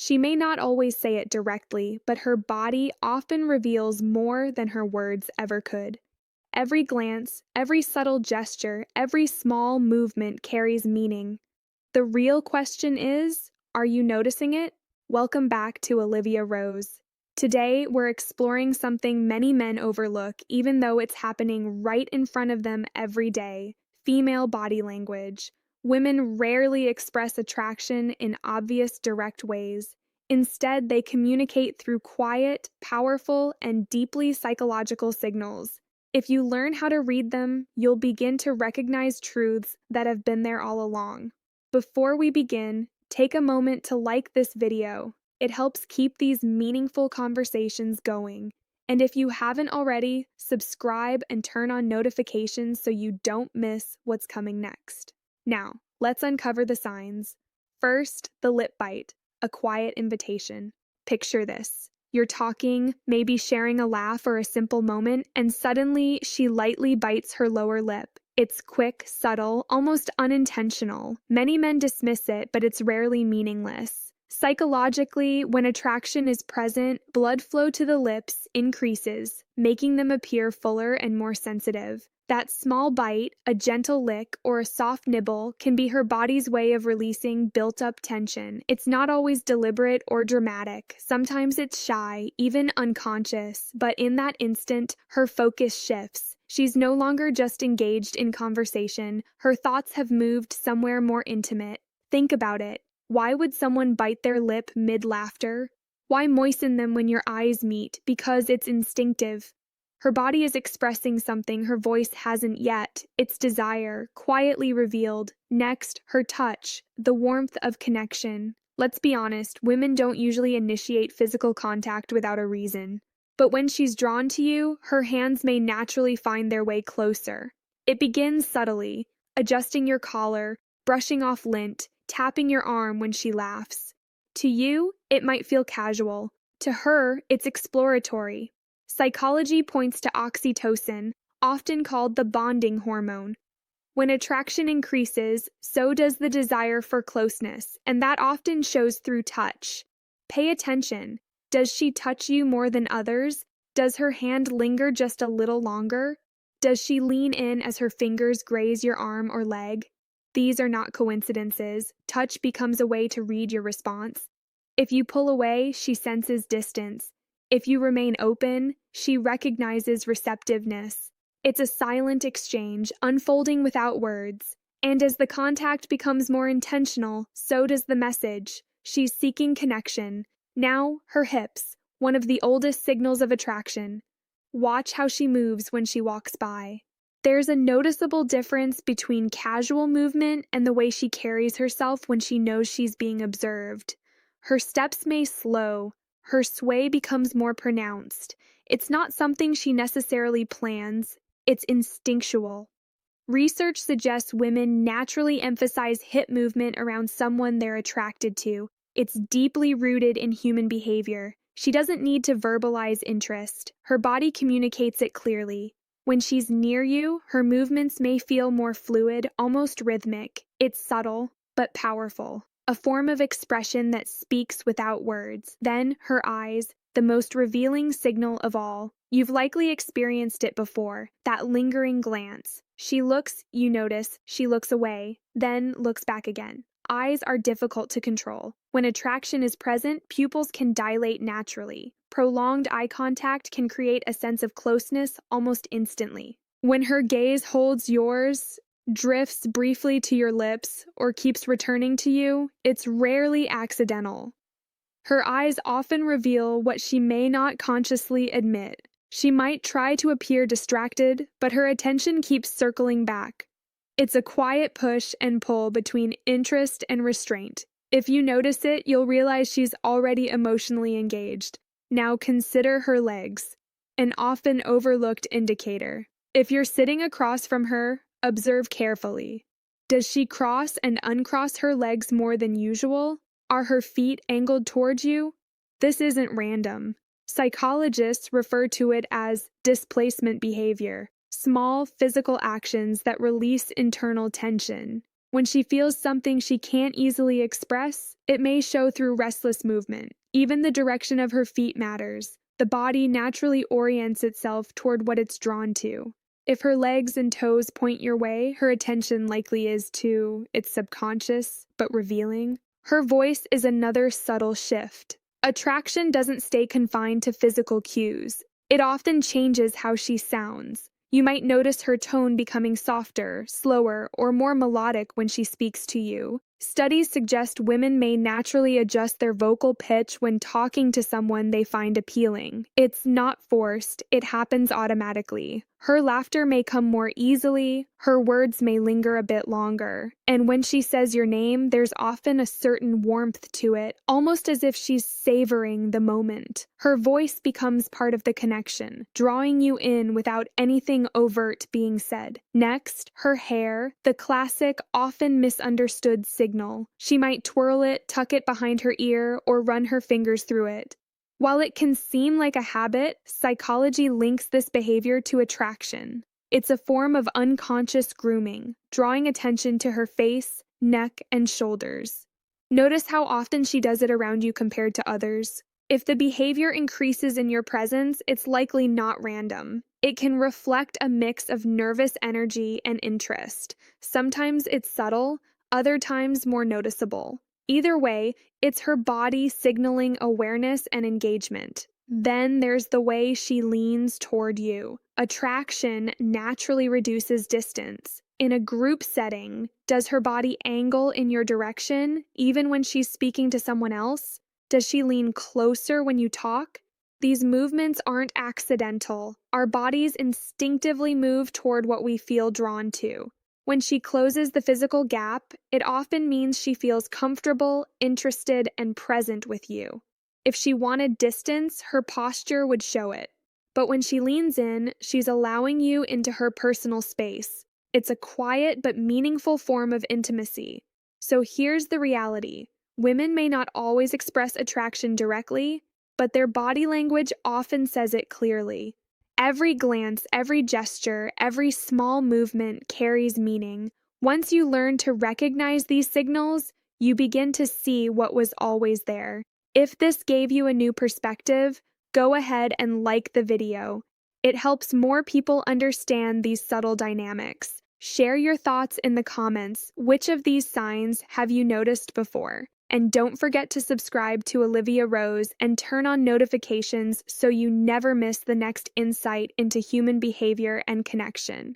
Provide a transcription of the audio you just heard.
She may not always say it directly, but her body often reveals more than her words ever could. Every glance, every subtle gesture, every small movement carries meaning. The real question is, are you noticing it? Welcome back to Olivia Rose. Today, we're exploring something many men overlook, even though it's happening right in front of them every day: female body language. Women rarely express attraction in obvious, direct ways. Instead, they communicate through quiet, powerful, and deeply psychological signals. If you learn how to read them, you'll begin to recognize truths that have been there all along. Before we begin, take a moment to like this video. It helps keep these meaningful conversations going. And if you haven't already, subscribe and turn on notifications so you don't miss what's coming next. Now, let's uncover the signs. First, the lip bite, a quiet invitation. Picture this. You're talking, maybe sharing a laugh or a simple moment, and suddenly she lightly bites her lower lip. It's quick, subtle, almost unintentional. Many men dismiss it, but it's rarely meaningless. Psychologically, when attraction is present, blood flow to the lips increases, making them appear fuller and more sensitive. That small bite, a gentle lick, or a soft nibble can be her body's way of releasing built-up tension. It's not always deliberate or dramatic. Sometimes it's shy, even unconscious, but in that instant, her focus shifts. She's no longer just engaged in conversation. Her thoughts have moved somewhere more intimate. Think about it. Why would someone bite their lip mid-laughter? Why moisten them when your eyes meet? Because it's instinctive. Her body is expressing something her voice hasn't yet, its desire, quietly revealed. Next, her touch, the warmth of connection. Let's be honest, women don't usually initiate physical contact without a reason. But when she's drawn to you, her hands may naturally find their way closer. It begins subtly, adjusting your collar, brushing off lint, tapping your arm when she laughs. To you, it might feel casual. To her, it's exploratory. Psychology points to oxytocin, often called the bonding hormone. When attraction increases, so does the desire for closeness, and that often shows through touch. Pay attention. Does she touch you more than others? Does her hand linger just a little longer? Does she lean in as her fingers graze your arm or leg? These are not coincidences. Touch becomes a way to read your response. If you pull away, she senses distance. If you remain open, she recognizes receptiveness. It's a silent exchange, unfolding without words. And as the contact becomes more intentional, so does the message. She's seeking connection. Now, her hips, one of the oldest signals of attraction. Watch how she moves when she walks by. There's a noticeable difference between casual movement and the way she carries herself when she knows she's being observed. Her steps may slow, her sway becomes more pronounced. It's not something she necessarily plans, it's instinctual. Research suggests women naturally emphasize hip movement around someone they're attracted to. It's deeply rooted in human behavior. She doesn't need to verbalize interest. Her body communicates it clearly. When she's near you, her movements may feel more fluid, almost rhythmic. It's subtle, but powerful. A form of expression that speaks without words. Then, her eyes, the most revealing signal of all. You've likely experienced it before, that lingering glance. She looks, you notice, she looks away, then looks back again. Eyes are difficult to control. When attraction is present, pupils can dilate naturally. Prolonged eye contact can create a sense of closeness almost instantly. When her gaze holds yours, drifts briefly to your lips, or keeps returning to you, it's rarely accidental. Her eyes often reveal what she may not consciously admit. She might try to appear distracted, but her attention keeps circling back. It's a quiet push and pull between interest and restraint. If you notice it, you'll realize she's already emotionally engaged. Now consider her legs, an often overlooked indicator. If you're sitting across from her, observe carefully. Does she cross and uncross her legs more than usual? Are her feet angled towards you? This isn't random. Psychologists refer to it as displacement behavior, small physical actions that release internal tension. When she feels something she can't easily express, it may show through restless movement. Even the direction of her feet matters. The body naturally orients itself toward what it's drawn to. If her legs and toes point your way, her attention likely is to it's subconscious, but revealing. Her voice is another subtle shift. Attraction doesn't stay confined to physical cues. It often changes how she sounds. You might notice her tone becoming softer, slower, or more melodic when she speaks to you. Studies suggest women may naturally adjust their vocal pitch when talking to someone they find appealing. It's not forced, it happens automatically. Her laughter may come more easily, her words may linger a bit longer, and when she says your name, there's often a certain warmth to it, almost as if she's savoring the moment. Her voice becomes part of the connection, drawing you in without anything overt being said. Next, her hair, the classic, often misunderstood signal. She might twirl it, tuck it behind her ear, or run her fingers through it. While it can seem like a habit, psychology links this behavior to attraction. It's a form of unconscious grooming, drawing attention to her face, neck, and shoulders. Notice how often she does it around you compared to others. If the behavior increases in your presence, it's likely not random. It can reflect a mix of nervous energy and interest. Sometimes it's subtle, other times more noticeable. Either way, it's her body signaling awareness and engagement. Then there's the way she leans toward you. Attraction naturally reduces distance. In a group setting, does her body angle in your direction, even when she's speaking to someone else? Does she lean closer when you talk? These movements aren't accidental. Our bodies instinctively move toward what we feel drawn to. When she closes the physical gap, it often means she feels comfortable, interested, and present with you. If she wanted distance, her posture would show it. But when she leans in, she's allowing you into her personal space. It's a quiet but meaningful form of intimacy. So here's the reality. Women may not always express attraction directly, but their body language often says it clearly. Every glance, every gesture, every small movement carries meaning. Once you learn to recognize these signals, you begin to see what was always there. If this gave you a new perspective, go ahead and like the video. It helps more people understand these subtle dynamics. Share your thoughts in the comments. Which of these signs have you noticed before? And don't forget to subscribe to Olivia Rose and turn on notifications so you never miss the next insight into human behavior and connection.